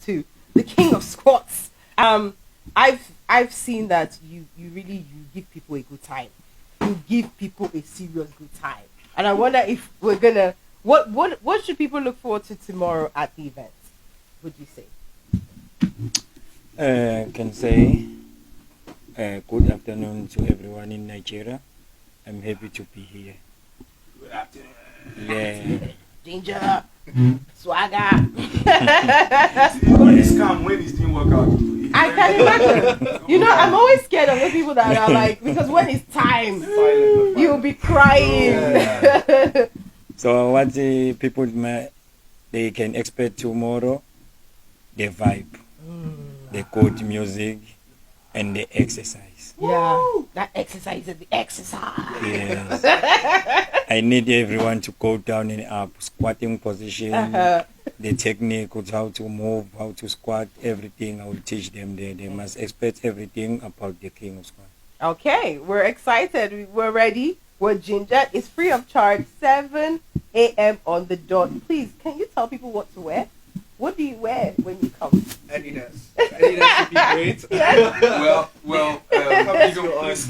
to the king of squats. I've seen that you give people a good time. You give people a serious good time, and I wonder if we're gonna what should people look forward to tomorrow at the event? Would you say? Can say good afternoon to everyone in Nigeria. I'm happy to be here. Good afternoon. Yeah. Ginger, swagger. When he's calm, when he's doing workout. I can imagine. You know, I'm always scared of those people that are like, because when it's time, you'll be crying. Yeah. So what the people they can expect tomorrow? The vibe, the good music, and the exercise. Yeah, that exercise is the exercise. Yes. I need everyone to go down and up, squatting position, the technique of how to move, how to squat, everything. I will teach them there. They must expect everything about the king of squat. Okay, we're excited. We're ready. We're Ginger. It's free of charge, 7 a.m. on the dot. Please, can you tell people what to wear? What do you wear when you come? Adidas. Adidas would be great. Yes. well, you know, please